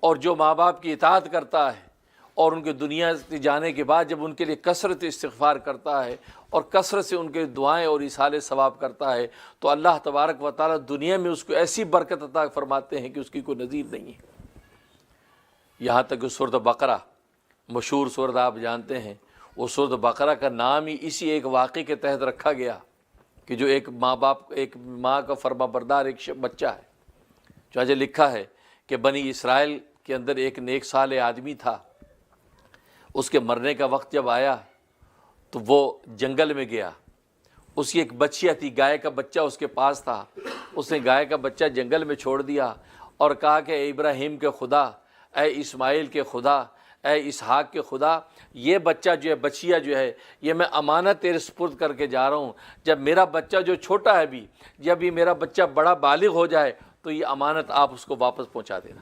اور جو ماں باپ کی اطاعت کرتا ہے اور ان کے دنیا سے جانے کے بعد جب ان کے لیے کثرت استغفار کرتا ہے اور کثرت سے ان کے دعائیں اور ایصال ثواب کرتا ہے تو اللہ تبارک و تعالیٰ دنیا میں اس کو ایسی برکت عطا فرماتے ہیں کہ اس کی کوئی نظیر نہیں ہے۔ یہاں تک کہ سورۃ بقرہ مشہور سورۃ آپ جانتے ہیں، وہ سورۃ بقرہ کا نام ہی اسی ایک واقعے کے تحت رکھا گیا کہ جو ایک ماں کا فرما بردار ایک بچہ ہے۔ چنانچہ لکھا ہے کہ بنی اسرائیل کے اندر ایک نیک صالح آدمی تھا، اس کے مرنے کا وقت جب آیا تو وہ جنگل میں گیا، اس کی ایک بچیا تھی، گائے کا بچہ اس کے پاس تھا، اس نے گائے کا بچہ جنگل میں چھوڑ دیا اور کہا کہ اے ابراہیم کے خدا، اے اسماعیل کے خدا، اے اسحاق کے خدا، یہ بچہ جو ہے، بچیا جو ہے، یہ میں امانت تیرے سپرد کر کے جا رہا ہوں، جب میرا بچہ جو چھوٹا ہے بھی، جب یہ میرا بچہ بڑا بالغ ہو جائے تو یہ امانت آپ اس کو واپس پہنچا دینا،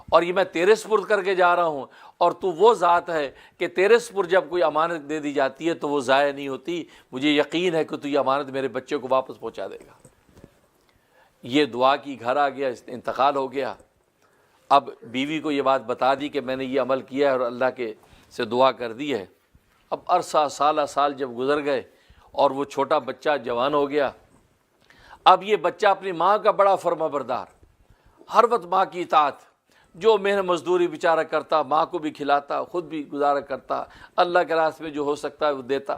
اور یہ میں تیرے سپرد کر کے جا رہا ہوں، اور تو وہ ذات ہے کہ تیرے سپرد جب کوئی امانت دے دی جاتی ہے تو وہ ضائع نہیں ہوتی، مجھے یقین ہے کہ تو یہ امانت میرے بچے کو واپس پہنچا دے گا۔ یہ دعا کی، گھر آ گیا، انتقال ہو گیا۔ اب بیوی کو یہ بات بتا دی کہ میں نے یہ عمل کیا ہے اور اللہ کے سے دعا کر دی ہے۔ اب عرصہ سال جب گزر گئے اور وہ چھوٹا بچہ جوان ہو گیا، اب یہ بچہ اپنی ماں کا بڑا فرما بردار، ہر وقت ماں کی اطاعت، جو محنت مزدوری بیچارہ کرتا، ماں کو بھی کھلاتا، خود بھی گزارا کرتا، اللہ کے راستے میں جو ہو سکتا ہے وہ دیتا،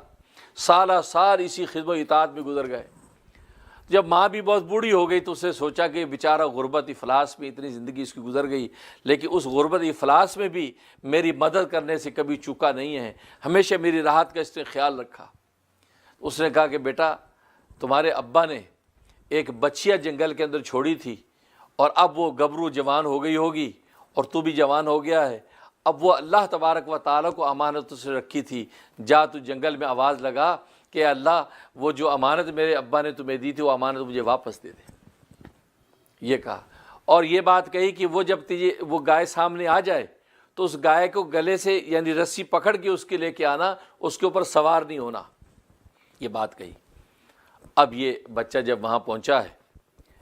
سال اسی خدمت و اطاعت میں گزر گئے۔ جب ماں بھی بہت بوڑھی ہو گئی تو اس نے سوچا کہ بیچارہ غربت افلاس میں اتنی زندگی اس کی گزر گئی، لیکن اس غربت افلاس میں بھی میری مدد کرنے سے کبھی چوکا نہیں ہے، ہمیشہ میری راحت کا اس نے خیال رکھا۔ اس نے کہا کہ بیٹا، تمہارے ابا نے ایک بچیا جنگل کے اندر چھوڑی تھی اور اب وہ گبرو جوان ہو گئی ہوگی اور تو بھی جوان ہو گیا ہے، اب وہ اللہ تبارک و تعالیٰ کو امانت سے رکھی تھی، جا تو جنگل میں آواز لگا کہ اللہ وہ جو امانت میرے ابا نے تمہیں دی تھی وہ امانت مجھے واپس دے دے، یہ کہا۔ اور یہ بات کہی کہ وہ جب وہ گائے سامنے آ جائے تو اس گائے کو گلے سے یعنی رسی پکڑ کے اس کے لے کے آنا، اس کے اوپر سوار نہیں ہونا، یہ بات کہی۔ اب یہ بچہ جب وہاں پہنچا ہے،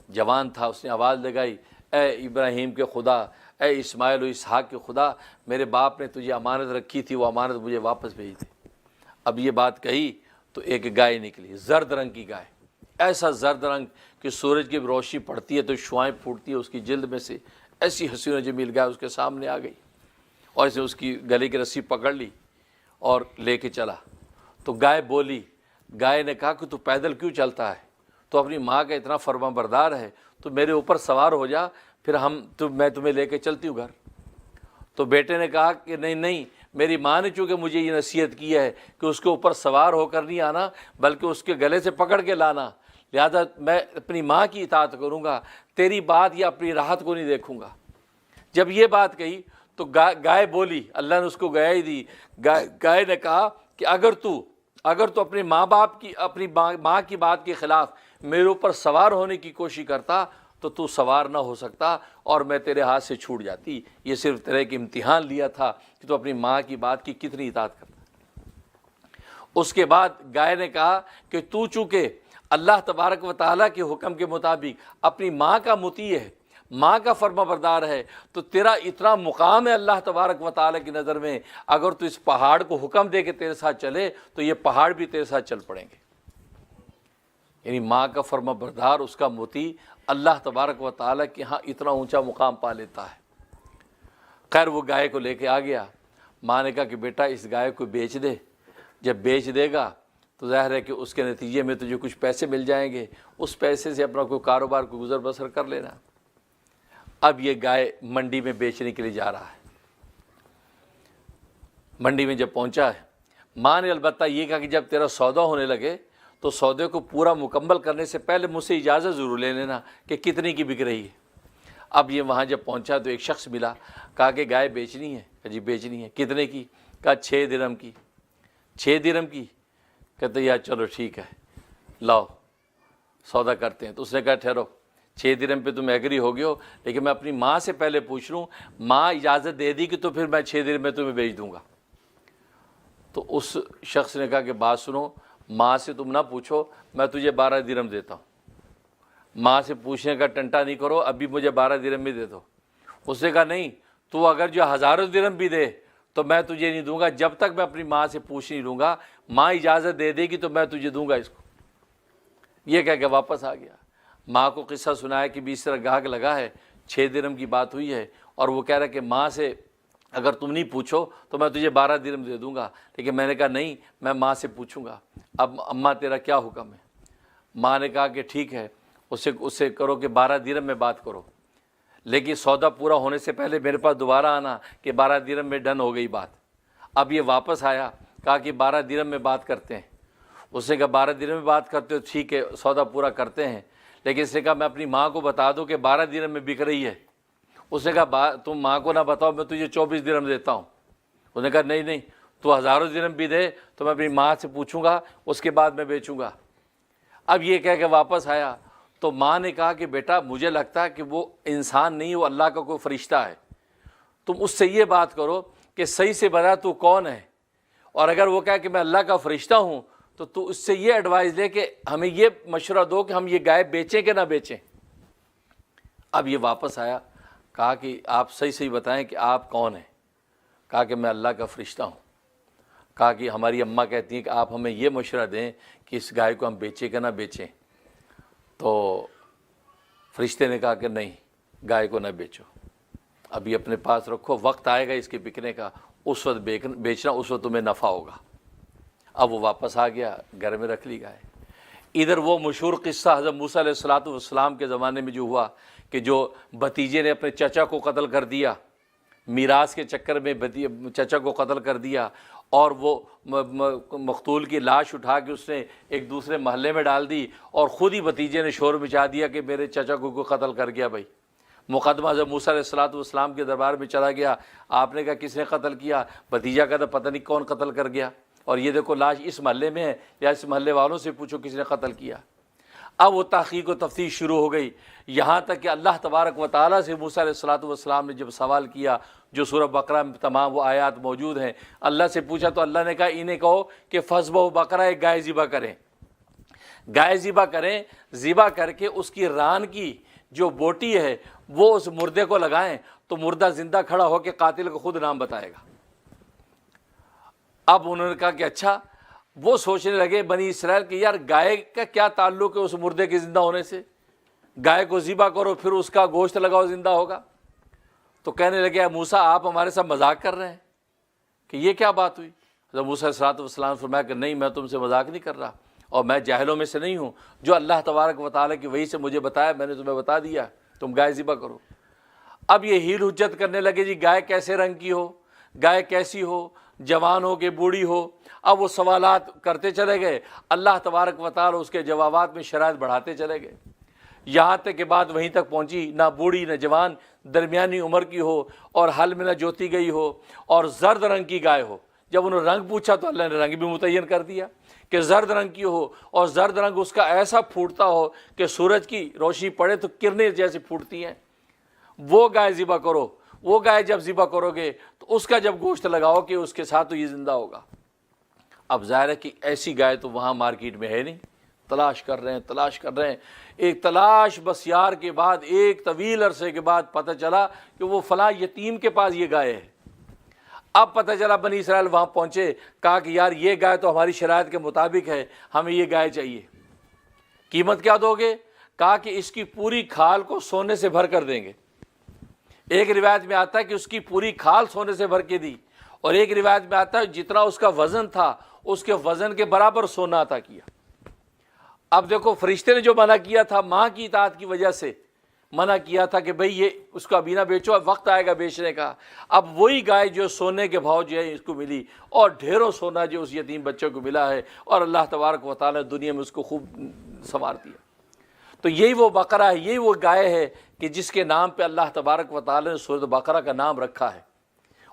جوان تھا، اس نے آواز لگائی، اے ابراہیم کے خدا، اے اسماعیل و اسحاق کے خدا، میرے باپ نے تجھے امانت رکھی تھی، وہ امانت مجھے واپس بھیج دے۔ اب یہ بات کہی تو ایک گائے نکلی، زرد رنگ کی گائے، ایسا زرد رنگ کہ سورج کی روشنی پڑتی ہے تو شعائیں پھوٹتی ہے اس کی جلد میں سے، ایسی حسین و جمیل گائے اس کے سامنے آ گئی، اور اسے اس کی گلے کی رسی پکڑ لی اور لے کے چلا۔ تو گائے بولی، گائے نے کہا کہ تو پیدل کیوں چلتا ہے؟ تو اپنی ماں کا اتنا فرما بردار ہے تو میرے اوپر سوار ہو جا، پھر میں تمہیں لے کے چلتی ہوں گھر۔ تو بیٹے نے کہا کہ نہیں، میری ماں نے چونکہ مجھے یہ نصیحت کی ہے کہ اس کے اوپر سوار ہو کر نہیں آنا بلکہ اس کے گلے سے پکڑ کے لانا، لہذا میں اپنی ماں کی اطاعت کروں گا، تیری بات یا اپنی راحت کو نہیں دیکھوں گا۔ جب یہ بات کہی تو گائے بولی، اللہ نے اس کو گائے دی، گائے نے کہا کہ اگر تو اپنے اپنی ماں کی بات کے خلاف میرے اوپر سوار ہونے کی کوشش کرتا تو سوار نہ ہو سکتا اور میں تیرے ہاتھ سے چھوٹ جاتی، یہ صرف تیرے کے امتحان لیا تھا کہ تو اپنی ماں کی بات کی کتنی اطاعت کرتا۔ اس کے بعد گائے نے کہا کہ تو چونکہ اللہ تبارک و تعالیٰ کے حکم کے مطابق اپنی ماں کا مطیع ہے، ماں کا فرما بردار ہے، تو تیرا اتنا مقام ہے اللہ تبارک و تعالیٰ کی نظر میں، اگر تو اس پہاڑ کو حکم دے کے تیرے ساتھ چلے تو یہ پہاڑ بھی تیرے ساتھ چل پڑیں گے۔ یعنی ماں کا فرما بردار، اس کا مطیع اللہ تبارک و تعالیٰ کے ہاں اتنا اونچا مقام پا لیتا ہے۔ خیر وہ گائے کو لے کے آ گیا، ماں نے کہا کہ بیٹا اس گائے کو بیچ دے، جب بیچ دے گا تو ظاہر ہے کہ اس کے نتیجے میں تجھے کچھ پیسے مل جائیں گے، اس پیسے سے اپنا کوئی کاروبار کو گزر بسر کر لینا۔ اب یہ گائے منڈی میں بیچنے کے لیے جا رہا ہے۔ منڈی میں جب پہنچا ہے، ماں نے البتہ یہ کہا کہ جب تیرا سودا ہونے لگے تو سودے کو پورا مکمل کرنے سے پہلے مجھ سے اجازت ضرور لے لینا کہ کتنی کی بک رہی ہے۔ اب یہ وہاں جب پہنچا تو ایک شخص ملا، کہا کہ گائے بیچنی ہے؟ کہ جی بیچنی ہے۔ کتنے کی؟ کہا 6 درہم کی۔ 6 درہم کی؟ کہتے یار چلو ٹھیک ہے، لاؤ سودا کرتے ہیں۔ تو اس نے کہا ٹھہرو، 6 درہم پہ تم ایگری ہو گئے ہو، لیکن میں اپنی ماں سے پہلے پوچھ لوں، ماں اجازت دے دی کہ تو پھر میں 6 درہم میں تمہیں بیچ دوں گا۔ تو اس شخص نے کہا کہ بات سنو، ماں سے تم نہ پوچھو، میں تجھے 12 درہم دیتا ہوں، ماں سے پوچھنے کا ٹنٹا نہیں کرو، ابھی مجھے 12 درہم میں دے دو۔ اس نے کہا نہیں، تو اگر جو 1000 درہم بھی دے تو میں تجھے نہیں دوں گا جب تک میں اپنی ماں سے پوچھ نہیں لوں گا، ماں اجازت دے دے گی تو میں تجھے دوں گا اس کو۔ یہ کہہ کے واپس آ گیا، ماں کو قصہ سنایا کہ بھی اس طرح گاہک لگا ہے، 6 درہم کی بات ہوئی ہے، اور وہ کہہ رہا ہے کہ ماں سے اگر تم نہیں پوچھو تو میں تجھے 12 درہم دے دوں گا، لیکن میں نے کہا نہیں، میں ماں سے پوچھوں گا، اب اماں تیرا کیا حکم ہے؟ ماں نے کہا کہ ٹھیک ہے، اس سے کرو کہ 12 درہم میں بات کرو، لیکن سودا پورا ہونے سے پہلے میرے پاس دوبارہ آنا کہ 12 درہم میں ڈن ہو گئی بات۔ اب یہ واپس آیا، کہا کہ 12 درہم میں بات کرتے ہیں۔ اس نے کہا 12 درہم میں بات کرتے ہو، ٹھیک ہے سودا پورا کرتے ہیں، لیکن اس نے کہا میں اپنی ماں کو بتا دوں کہ 12 درہم میں بک رہی ہے۔ اس نے کہا تم ماں کو نہ بتاؤ، میں تجھے 24 درہم دیتا ہوں۔ اس نے کہا نہیں نہیں، تو 1000 درہم بھی دے تو میں اپنی ماں سے پوچھوں گا، اس کے بعد میں بیچوں گا۔ اب یہ کہہ کے واپس آیا تو ماں نے کہا کہ بیٹا مجھے لگتا ہے کہ وہ انسان نہیں، وہ اللہ کا کوئی فرشتہ ہے، تم اس سے یہ بات کرو کہ صحیح سے بتا تو کون ہے، اور اگر وہ کہے کہ میں اللہ کا فرشتہ ہوں تو اس سے یہ ایڈوائز لے کہ ہمیں یہ مشورہ دو کہ ہم یہ گائے بیچیں کہ نہ بیچیں۔ اب یہ واپس آیا، کہا کہ آپ صحیح بتائیں کہ آپ کون ہیں؟ کہا کہ میں اللہ کا فرشتہ ہوں۔ کہا کہ ہماری اماں کہتی ہیں کہ آپ ہمیں یہ مشورہ دیں کہ اس گائے کو ہم بیچیں کہ نہ بیچیں۔ تو فرشتے نے کہا کہ نہیں، گائے کو نہ بیچو، ابھی اپنے پاس رکھو، وقت آئے گا اس کے بکنے کا، اس وقت بیچنا، اس وقت تمہیں نفع ہوگا۔ اب وہ واپس آ گیا، گھر میں رکھ لی گائے۔ ادھر وہ مشہور قصہ حضرت موسیٰ علیہ السلام کے زمانے میں جو ہوا کہ جو بھتیجے نے اپنے چچا کو قتل کر دیا، میراث کے چکر میں چچا کو قتل کر دیا، اور وہ مقتول کی لاش اٹھا کے اس نے ایک دوسرے محلے میں ڈال دی، اور خود ہی بھتیجے نے شور مچا دیا کہ میرے چچا کو کوئی قتل کر گیا۔ بھائی مقدمہ حضرت موسیٰ علیہ السلام کے دربار میں چلا گیا، آپ نے کہا کس نے قتل کیا؟ بھتیجا کہتا پتہ نہیں کون قتل کر گیا، اور یہ دیکھو لاش اس محلے میں ہے، یا اس محلے والوں سے پوچھو کس نے قتل کیا۔ اب وہ تحقیق و تفتیش شروع ہو گئی، یہاں تک کہ اللہ تبارک و تعالیٰ سے موسیٰ علیہ السلام نے جب سوال کیا، جو سورہ بقرہ میں تمام وہ آیات موجود ہیں، اللہ سے پوچھا تو اللہ نے کہا انہیں کہو کہ فذبحوا بقرہ، ایک گائے ذبح کریں، گائے ذبح کریں، ذبح کر کے اس کی ران کی جو بوٹی ہے وہ اس مردے کو لگائیں تو مردہ زندہ کھڑا ہو کے قاتل کو خود نام بتائے گا۔ اب انہوں نے کہا کہ اچھا، وہ سوچنے لگے بنی اسرائیل کہ یار گائے کا کیا تعلق ہے اس مردے کے زندہ ہونے سے، گائے کو ذبح کرو پھر اس کا گوشت لگاؤ زندہ ہوگا۔ تو کہنے لگے اے موسیٰ آپ ہمارے ساتھ مذاق کر رہے ہیں کہ یہ کیا بات ہوئی؟ حضرت موسیٰ علیہ السلام نے فرمایا کہ نہیں، میں تم سے مذاق نہیں کر رہا، اور میں جاہلوں میں سے نہیں ہوں، جو اللہ تبارک و تعالیٰ کی وحی سے مجھے بتایا میں نے تمہیں بتا دیا، تم گائے ذبح کرو۔ اب یہ ہیل حجت کرنے لگے جی گائے کیسے رنگ کی ہو، گائے کیسی ہو، جوان ہو کہ بوڑھی ہو۔ اب وہ سوالات کرتے چلے گئے، اللہ تبارک و تعالیٰ اس کے جوابات میں شرائط بڑھاتے چلے گئے، یہاں تک کہ بات وہیں تک پہنچی نہ بوڑھی نہ جوان، درمیانی عمر کی ہو، اور حل میں نہ جوتی گئی ہو، اور زرد رنگ کی گائے ہو۔ جب انہوں نے رنگ پوچھا تو اللہ نے رنگ بھی متعین کر دیا کہ زرد رنگ کی ہو، اور زرد رنگ اس کا ایسا پھوٹتا ہو کہ سورج کی روشنی پڑے تو کرنیں جیسے پھوٹتی ہیں، وہ گائے ذبح کرو۔ وہ گائے جب ذبح کرو گے تو اس کا جب گوشت لگاؤ کہ اس کے ساتھ تو یہ زندہ ہوگا۔ اب ظاہر ہے کہ ایسی گائے تو وہاں مارکیٹ میں ہے نہیں، تلاش کر رہے ہیں، ایک تلاش بس یار کے بعد ایک طویل عرصے کے بعد پتہ چلا کہ وہ فلاں یتیم کے پاس یہ گائے ہے۔ اب پتہ چلا بنی اسرائیل وہاں پہنچے، کہا کہ یار یہ گائے تو ہماری شرائط کے مطابق ہے، ہمیں یہ گائے چاہیے، قیمت کیا دو گے؟ کہا کہ اس کی پوری کھال کو سونے سے بھر کر دیں گے۔ ایک روایت میں آتا ہے کہ اس کی پوری کھال سونے سے بھر کے دی، اور ایک روایت میں آتا ہے جتنا اس کا وزن تھا اس کے وزن کے برابر سونا عطا کیا۔ اب دیکھو فرشتے نے جو منع کیا تھا ماں کی اطاعت کی وجہ سے منع کیا تھا کہ بھئی یہ اس کو ابھی نہ بیچو، وقت آئے گا بیچنے کا۔ اب وہی گائے جو سونے کے بھاؤ جو ہے اس کو ملی، اور ڈھیروں سونا جو اس یتیم بچے کو ملا ہے، اور اللہ تبارک و تعالیٰ نے دنیا میں اس کو خوب سنوار دیا۔ تو یہی وہ بقرہ ہے، یہی وہ گائے ہے کہ جس کے نام پہ اللہ تبارک و تعالیٰ نے سورۃ بقرہ کا نام رکھا ہے۔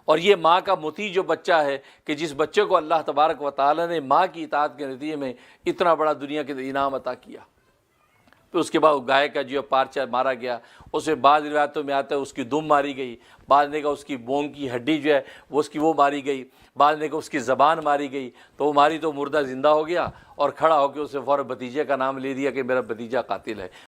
اور یہ ماں کا مطیع جو بچہ ہے کہ جس بچے کو اللہ تبارک و تعالیٰ نے ماں کی اطاعت کے نتیجے میں اتنا بڑا دنیا کے انعام عطا کیا۔ پھر اس کے بعد گائے کا جو پارچہ مارا گیا، اس میں بعض روایتوں میں آتا ہے اس کی دم ماری گئی، بعض نے کہا اس کی بونگ کی ہڈی جو ہے وہ اس کی وہ ماری گئی، بعض نے کہا اس کی زبان ماری گئی، تو وہ ماری تو مردہ زندہ ہو گیا، اور کھڑا ہو کے اسے فوراً بھتیجے کا نام لے دیا کہ میرا بھتیجا قاتل ہے۔